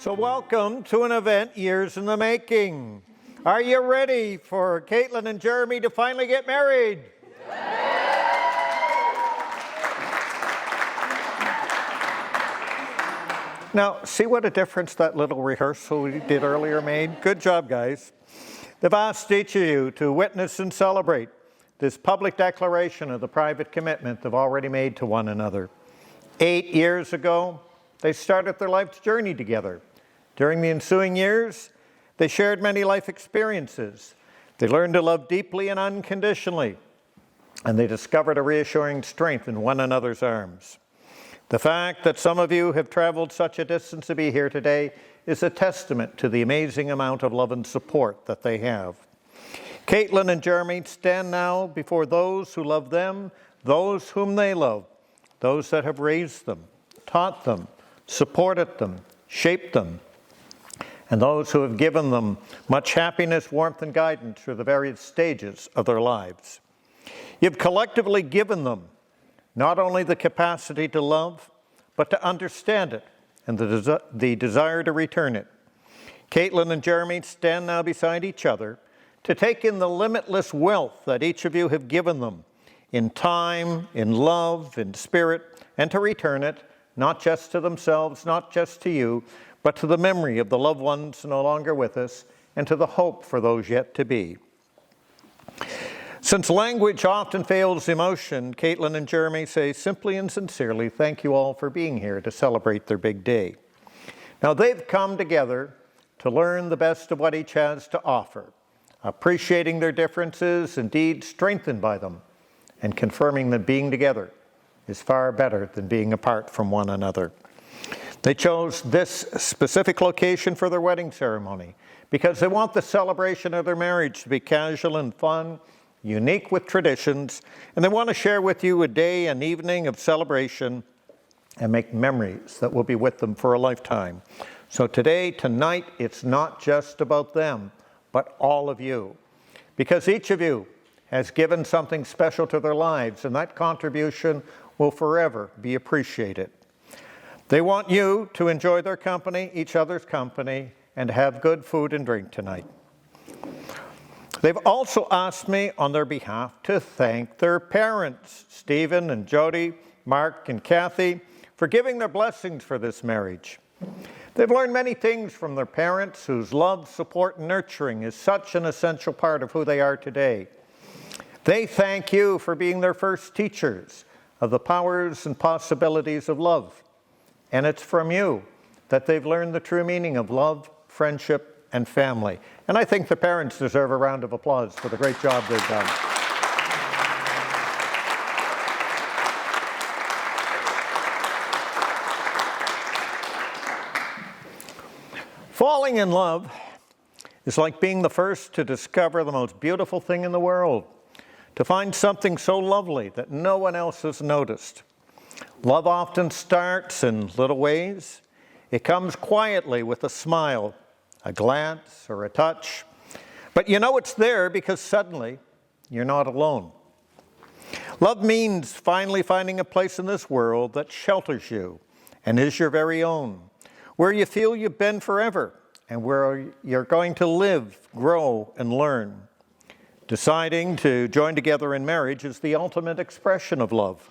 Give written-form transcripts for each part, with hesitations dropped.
So welcome to an event years in the making. Are you ready for Caitlyn and Jeremy to finally get married? Now, see what a difference that little rehearsal we did earlier made? Good job, guys. They've asked each of you to witness and celebrate this public declaration of the private commitment they've already made to one another. 8 years ago, they started their life's journey together. During the ensuing years, they shared many life experiences. They learned to love deeply and unconditionally, and they discovered a reassuring strength in one another's arms. The fact that some of you have traveled such a distance to be here today is a testament to the amazing amount of love and support that they have. Caitlyn and Jeremy stand now before those who love them, those whom they love, those that have raised them, taught them, supported them, shaped them, and those who have given them much happiness, warmth, and guidance through the various stages of their lives. You've collectively given them not only the capacity to love, but to understand it and the desire to return it. Caitlyn and Jeremy stand now beside each other to take in the limitless wealth that each of you have given them in time, in love, in spirit, and to return it, not just to themselves, not just to you, but to the memory of the loved ones no longer with us, and to the hope for those yet to be. Since language often fails emotion, Caitlyn and Jeremy say simply and sincerely, thank you all for being here to celebrate their big day. Now they've come together to learn the best of what each has to offer, appreciating their differences, indeed strengthened by them, and confirming that being together is far better than being apart from one another. They chose this specific location for their wedding ceremony because they want the celebration of their marriage to be casual and fun, unique with traditions, and they want to share with you a day and evening of celebration and make memories that will be with them for a lifetime. So tonight, it's not just about them, but all of you, because each of you has given something special to their lives, and that contribution will forever be appreciated. They want you to enjoy their company, each other's company, and have good food and drink tonight. They've also asked me on their behalf to thank their parents, Stephen and Jody, Mark and Kathy, for giving their blessings for this marriage. They've learned many things from their parents, whose love, support, and nurturing is such an essential part of who they are today. They thank you for being their first teachers of the powers and possibilities of love. And it's from you that they've learned the true meaning of love, friendship, and family. And I think the parents deserve a round of applause for the great job they've done. Falling in love is like being the first to discover the most beautiful thing in the world, to find something so lovely that no one else has noticed. Love often starts in little ways. It comes quietly with a smile, a glance, or a touch. But you know it's there because suddenly you're not alone. Love means finally finding a place in this world that shelters you and is your very own, where you feel you've been forever and where you're going to live, grow, and learn. Deciding to join together in marriage is the ultimate expression of love.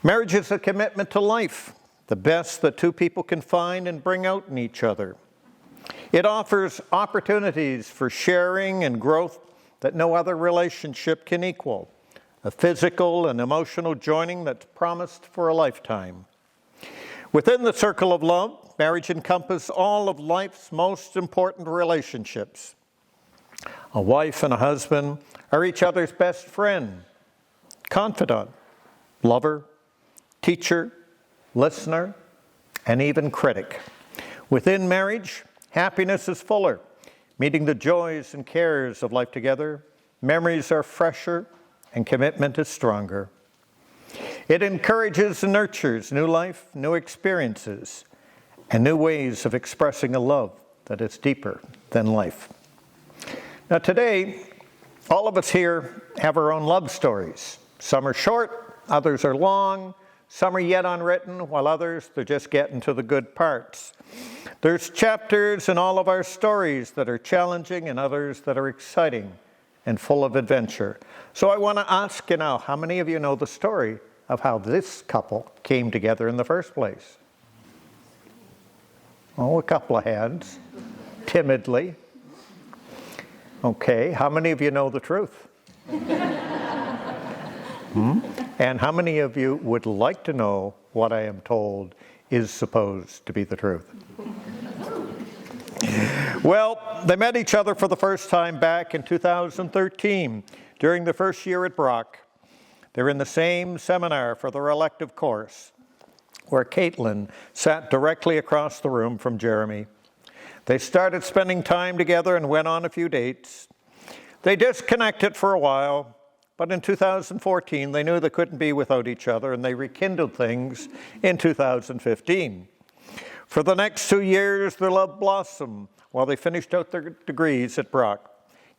Marriage is a commitment to life, the best that two people can find and bring out in each other. It offers opportunities for sharing and growth that no other relationship can equal, a physical and emotional joining that's promised for a lifetime. Within the circle of love, marriage encompasses all of life's most important relationships. A wife and a husband are each other's best friend, confidant, lover, teacher, listener, and even critic. Within marriage, happiness is fuller, meeting the joys and cares of life together. Memories are fresher, and commitment is stronger. It encourages and nurtures new life, new experiences, and new ways of expressing a love that is deeper than life. Now today, all of us here have our own love stories. Some are short, others are long. Some are yet unwritten, while others, they're just getting to the good parts. There's chapters in all of our stories that are challenging and others that are exciting and full of adventure. So I want to ask you now, how many of you know the story of how this couple came together in the first place? Oh, a couple of hands, timidly. Okay, how many of you know the truth? And how many of you would like to know what I am told is supposed to be the truth? Well, they met each other for the first time back in 2013 during the first year at Brock. They're in the same seminar for their elective course, where Caitlyn sat directly across the room from Jeremy. They started spending time together and went on a few dates. They disconnected for a while, but in 2014 they knew they couldn't be without each other, and they rekindled things in 2015. For the next 2 years, their love blossomed while they finished out their degrees at Brock.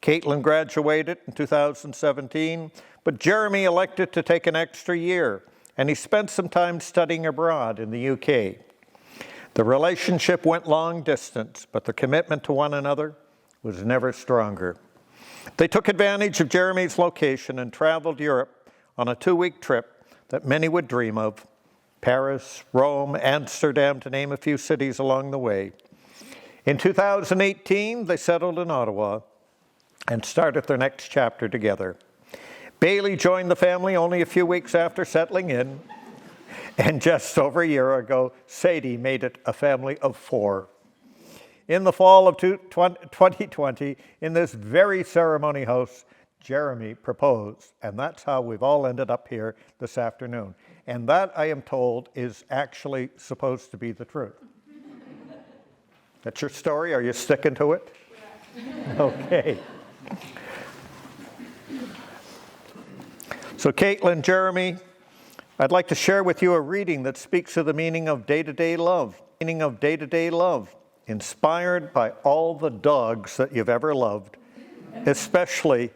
Caitlyn graduated in 2017, but Jeremy elected to take an extra year, and he spent some time studying abroad in the UK. The relationship went long distance, but the commitment to one another was never stronger. They took advantage of Jeremy's location and traveled Europe on a 2-week trip that many would dream of. Paris, Rome, Amsterdam, to name a few cities along the way. In 2018, they settled in Ottawa and started their next chapter together. Bailey joined the family only a few weeks after settling in, and just over a year ago, Sadie made it a family of 4. In the fall of 2020, in this very ceremony house, Jeremy proposed, and that's how we've all ended up here this afternoon. And that, I am told, is actually supposed to be the truth. That's your story? Are you sticking to it? Yeah. Okay. So Caitlyn, Jeremy, I'd like to share with you a reading that speaks of the meaning of day-to-day love. Meaning of day-to-day love, inspired by all the dogs that you've ever loved, especially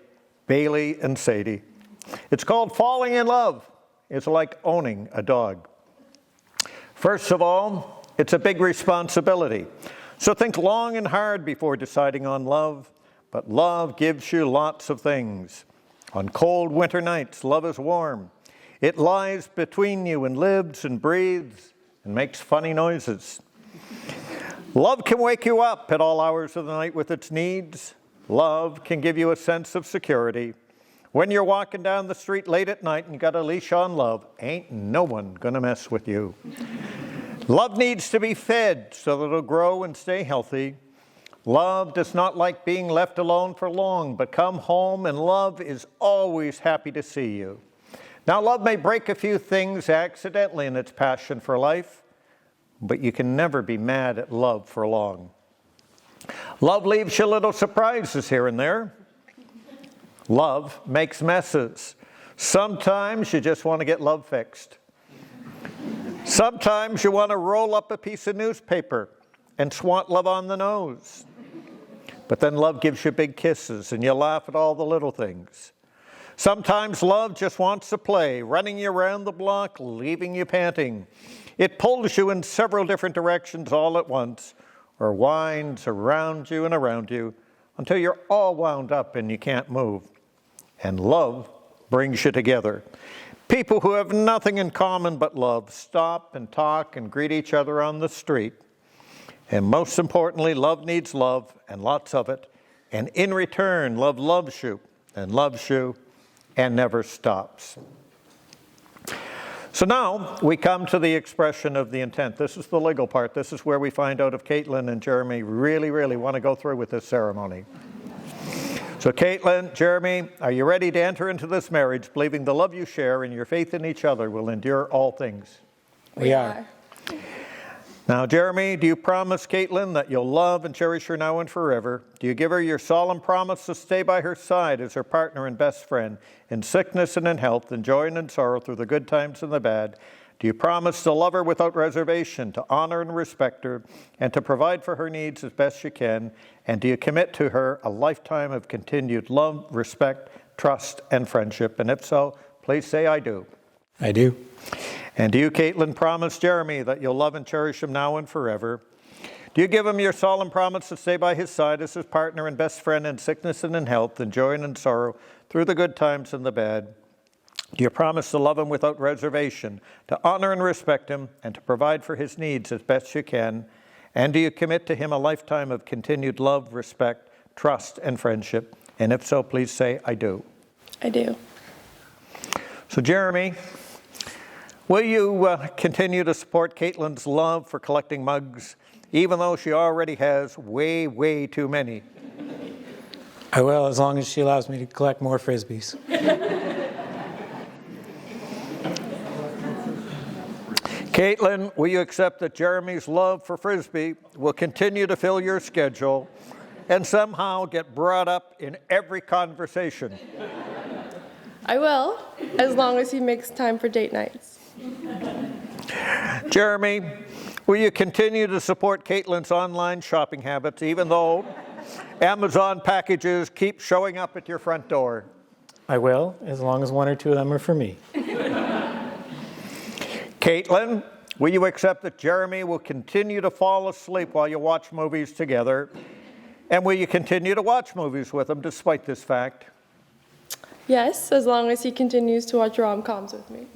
Bailey and Sadie. It's called Falling in Love. It's like owning a dog. First of all, it's a big responsibility. So think long and hard before deciding on love, but love gives you lots of things. On cold winter nights, love is warm. It lies between you and lives and breathes and makes funny noises. Love can wake you up at all hours of the night with its needs. Love can give you a sense of security. When you're walking down the street late at night and you got a leash on love, ain't no one gonna mess with you. Love needs to be fed so that it'll grow and stay healthy. Love does not like being left alone for long, but come home and love is always happy to see you. Now, love may break a few things accidentally in its passion for life, but you can never be mad at love for long. Love leaves you little surprises here and there. Love makes messes. Sometimes you just want to get love fixed. Sometimes you want to roll up a piece of newspaper and swat love on the nose. But then love gives you big kisses and you laugh at all the little things. Sometimes love just wants to play, running you around the block, leaving you panting. It pulls you in several different directions all at once, or winds around you and around you until you're all wound up and you can't move. And love brings you together. People who have nothing in common but love stop and talk and greet each other on the street. And most importantly, love needs love, and lots of it. And in return, love loves you and never stops. So now we come to the expression of the intent. This is the legal part. This is where we find out if Caitlyn and Jeremy really want to go through with this ceremony. So Caitlyn, Jeremy, are you ready to enter into this marriage, believing the love you share and your faith in each other will endure all things? We are. Now, Jeremy, do you promise Caitlyn that you'll love and cherish her now and forever? Do you give her your solemn promise to stay by her side as her partner and best friend in sickness and in health, in joy and in sorrow, through the good times and the bad? Do you promise to love her without reservation, to honor and respect her, and to provide for her needs as best you can? And do you commit to her a lifetime of continued love, respect, trust, and friendship? And if so, please say, I do. I do. And do you, Caitlyn, promise Jeremy that you'll love and cherish him now and forever? Do you give him your solemn promise to stay by his side as his partner and best friend in sickness and in health, in joy and in sorrow, through the good times and the bad? Do you promise to love him without reservation, to honor and respect him, and to provide for his needs as best you can? And do you commit to him a lifetime of continued love, respect, trust, and friendship? And if so, please say, I do. I do. So, Jeremy, will you continue to support Caitlyn's love for collecting mugs, even though she already has way, way too many? I will, as long as she allows me to collect more Frisbees. Caitlyn, will you accept that Jeremy's love for Frisbee will continue to fill your schedule and somehow get brought up in every conversation? I will, as long as he makes time for date nights. Jeremy, will you continue to support Caitlyn's online shopping habits, even though Amazon packages keep showing up at your front door? I will, as long as one or two of them are for me. Caitlyn, will you accept that Jeremy will continue to fall asleep while you watch movies together? And will you continue to watch movies with him despite this fact? Yes, as long as he continues to watch rom-coms with me.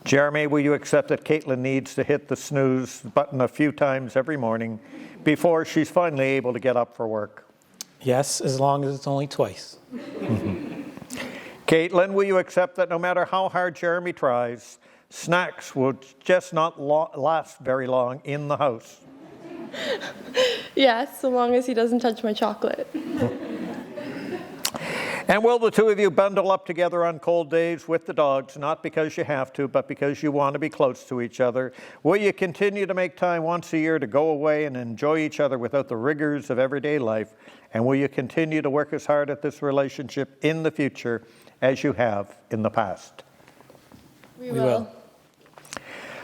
Jeremy, will you accept that Caitlyn needs to hit the snooze button a few times every morning before she's finally able to get up for work? Yes, as long as it's only twice. Caitlyn, will you accept that no matter how hard Jeremy tries, snacks will just not last very long in the house? Yes, so long as he doesn't touch my chocolate. And will the two of you bundle up together on cold days with the dogs, not because you have to, but because you want to be close to each other? Will you continue to make time once a year to go away and enjoy each other without the rigors of everyday life? And will you continue to work as hard at this relationship in the future as you have in the past? We will.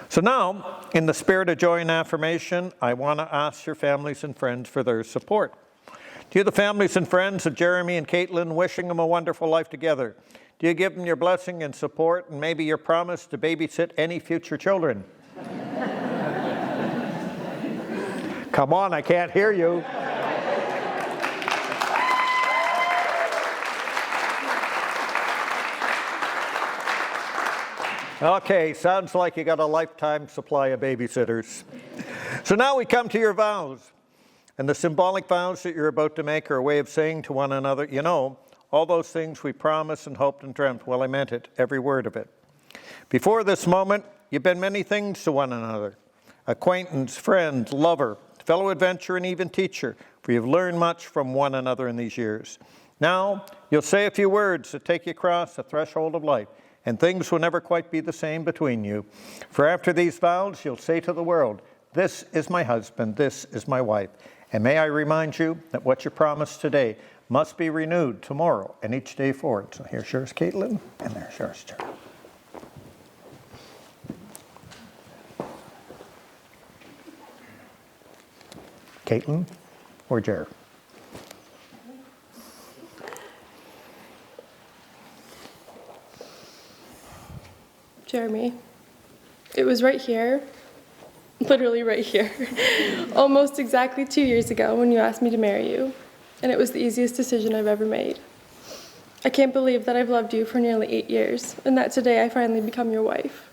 So now, in the spirit of joy and affirmation, I want to ask your families and friends for their support. To you, the families and friends of Jeremy and Caitlyn, wishing them a wonderful life together, do you give them your blessing and support and maybe your promise to babysit any future children? Come on, I can't hear you. Okay, sounds like you got a lifetime supply of babysitters. So now we come to your vows. And the symbolic vows that you're about to make are a way of saying to one another, you know, all those things we promised and hoped and dreamt, well, I meant it, every word of it. Before this moment, you've been many things to one another. Acquaintance, friend, lover, fellow adventurer, and even teacher, for you've learned much from one another in these years. Now, you'll say a few words that take you across the threshold of life, and things will never quite be the same between you. For after these vows, you'll say to the world, this is my husband, this is my wife. And may I remind you that what you promised today must be renewed tomorrow and each day forward. So here's yours, Caitlyn, and there's yours, Jeremy. Caitlyn or Jer? Jeremy, it was right here, literally right here, almost exactly 2 years ago when you asked me to marry you, and it was the easiest decision I've ever made. I can't believe that I've loved you for nearly 8 years, and that today I finally become your wife.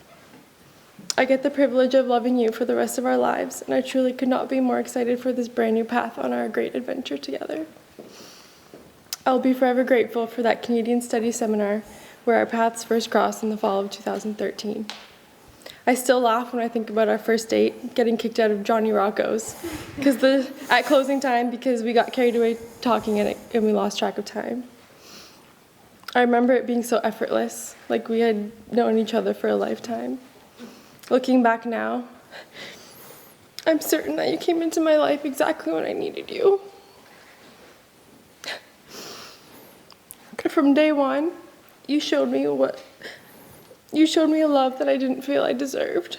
I get the privilege of loving you for the rest of our lives, and I truly could not be more excited for this brand new path on our great adventure together. I'll be forever grateful for that Canadian Studies seminar where our paths first crossed in the fall of 2013. I still laugh when I think about our first date, getting kicked out of Johnny Rocco's at closing time because we got carried away talking and we lost track of time. I remember it being so effortless, like we had known each other for a lifetime. Looking back now, I'm certain that you came into my life exactly when I needed you. From day one, you showed me a love that I didn't feel I deserved.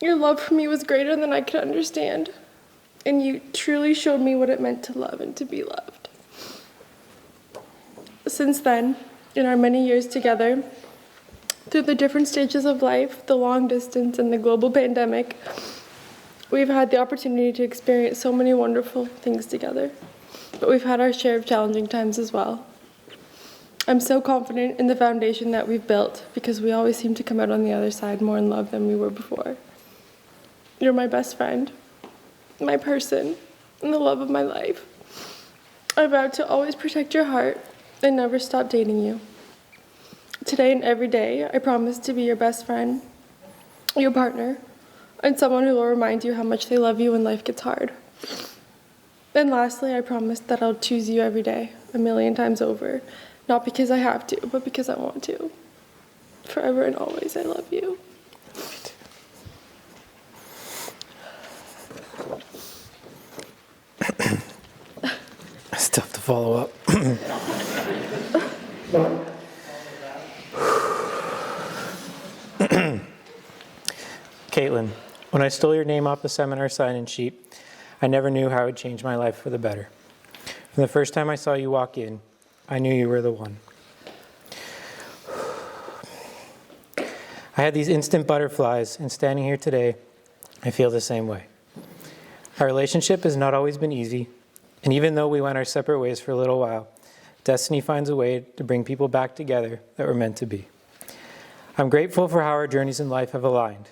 Your love for me was greater than I could understand, and you truly showed me what it meant to love and to be loved. Since then, In our many years together, through the different stages of life, the long distance, and the global pandemic, we've had the opportunity to experience so many wonderful things together. But we've had our share of challenging times as well. I'm so confident in the foundation that we've built because we always seem to come out on the other side more in love than we were before. You're my best friend, my person, and the love of my life. I vow to always protect your heart and never stop dating you. Today and every day, I promise to be your best friend, your partner, and someone who will remind you how much they love you when life gets hard. And lastly, I promise that I'll choose you every day, 1,000,000 times over, not because I have to, but because I want to. Forever and always, I love you. It's tough to follow up. Caitlyn, when I stole your name off the seminar sign-in sheet, I never knew how it would change my life for the better. From the first time I saw you walk in, I knew you were the one. I had these instant butterflies, and standing here today, I feel the same way. Our relationship has not always been easy, and even though we went our separate ways for a little while, destiny finds a way to bring people back together that were meant to be. I'm grateful for how our journeys in life have aligned.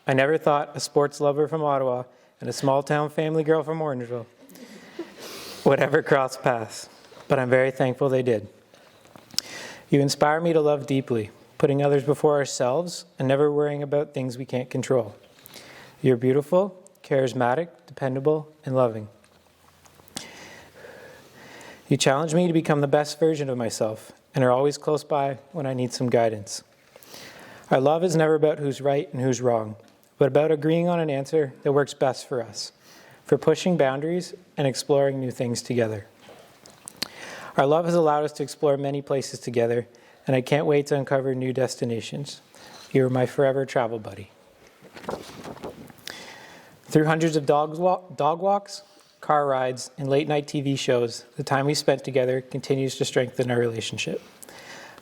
I never thought a sports lover from Ottawa and a small-town family girl from Orangeville would ever cross paths, but I'm very thankful they did. You inspire me to love deeply, putting others before ourselves and never worrying about things we can't control. You're beautiful, charismatic, dependable, and loving. You challenge me to become the best version of myself and are always close by when I need some guidance. Our love is never about who's right and who's wrong, but about agreeing on an answer that works best for us, for pushing boundaries and exploring new things together. Our love has allowed us to explore many places together, and I can't wait to uncover new destinations. You are my forever travel buddy. Through hundreds of dog walks, car rides, and late-night TV shows, the time we spent together continues to strengthen our relationship.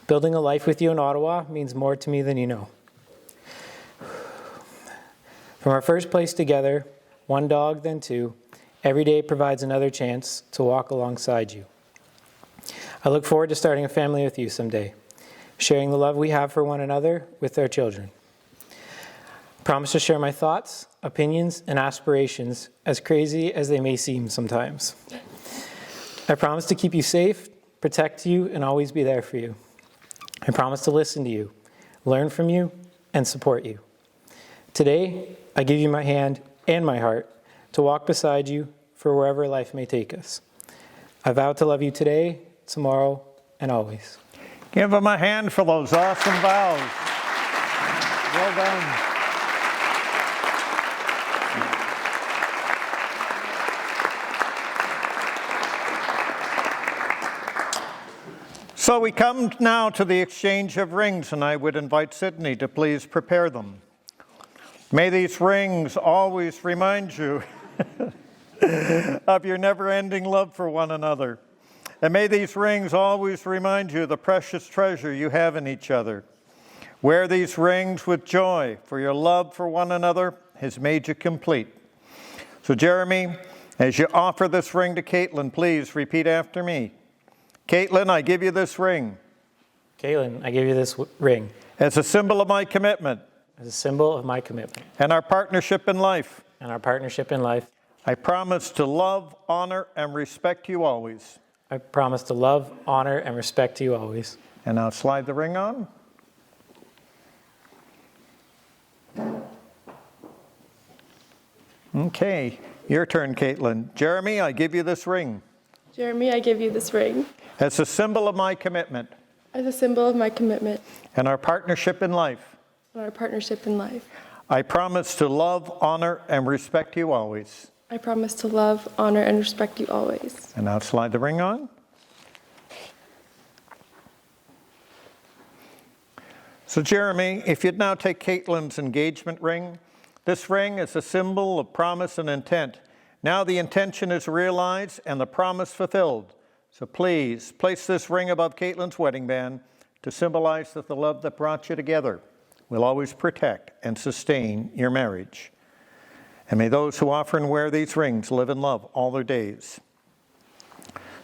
Building a life with you in Ottawa means more to me than you know. From our first place together, one dog, then two, every day provides another chance to walk alongside you. I look forward to starting a family with you someday, sharing the love we have for one another with our children. I promise to share my thoughts, opinions, and aspirations, as crazy as they may seem sometimes. I promise to keep you safe, protect you, and always be there for you. I promise to listen to you, learn from you, and support you. Today, I give you my hand and my heart to walk beside you for wherever life may take us. I vow to love you today, tomorrow, and always. Give them a hand for those awesome vows. Well done. So we come now to the exchange of rings, and I would invite Sydney to please prepare them. May these rings always remind you of your never-ending love for one another. And may these rings always remind you of the precious treasure you have in each other. Wear these rings with joy, for your love for one another has made you complete. So Jeremy, as you offer this ring to Caitlyn, please repeat after me. Caitlyn, I give you this ring. Caitlyn, I give you this ring. As a symbol of my commitment. As a symbol of my commitment. And our partnership in life. And our partnership in life. I promise to love, honor, and respect you always. I promise to love, honor, and respect you always. And now slide the ring on. Okay, your turn, Caitlyn. Jeremy, I give you this ring. Jeremy, I give you this ring. As a symbol of my commitment. As a symbol of my commitment. And our partnership in life. And our partnership in life. I promise to love, honor, and respect you always. I promise to love, honor, and respect you always. And now slide the ring on. So Jeremy, if you'd now take Caitlyn's engagement ring, this ring is a symbol of promise and intent. Now the intention is realized and the promise fulfilled. So please place this ring above Caitlyn's wedding band to symbolize that the love that brought you together will always protect and sustain your marriage. And may those who offer and wear these rings live in love all their days.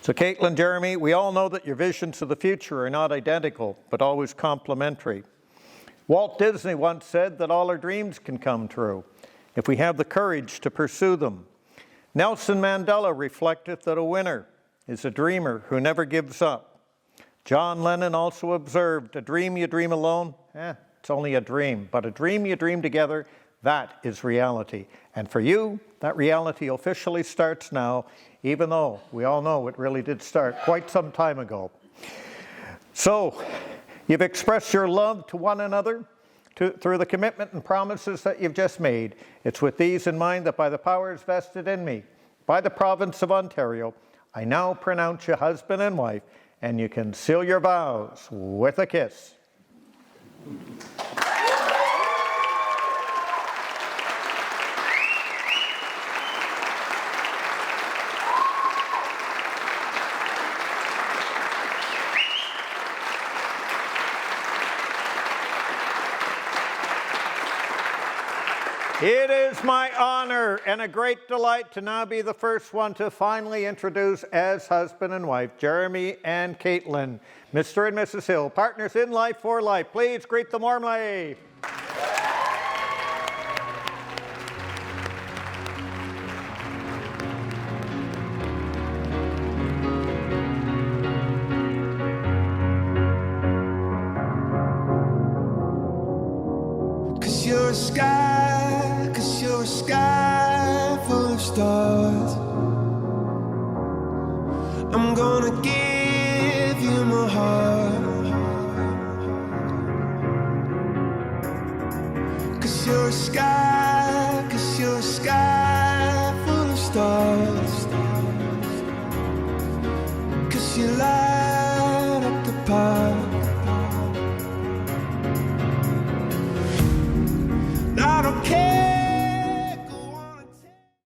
So Caitlyn, Jeremy, we all know that your visions of the future are not identical, but always complementary. Walt Disney once said that all our dreams can come true if we have the courage to pursue them. Nelson Mandela reflected that a winner is a dreamer who never gives up. John Lennon also observed, a dream you dream alone, it's only a dream, but a dream you dream together, that is reality. And for you, that reality officially starts now, even though we all know it really did start quite some time ago. So, you've expressed your love to one another through the commitment and promises that you've just made. It's with these in mind that by the powers vested in me, by the province of Ontario, I now pronounce you husband and wife, and you can seal your vows with a kiss. It is my honor and a great delight to now be the first one to finally introduce as husband and wife, Jeremy and Caitlyn, Mr. and Mrs. Hill, partners in life for life. Please greet them warmly. 'Cause you're a sky, 'cause you're a sky full of stars. I'm gonna give you my heart. 'Cause you're a sky, 'cause you're a sky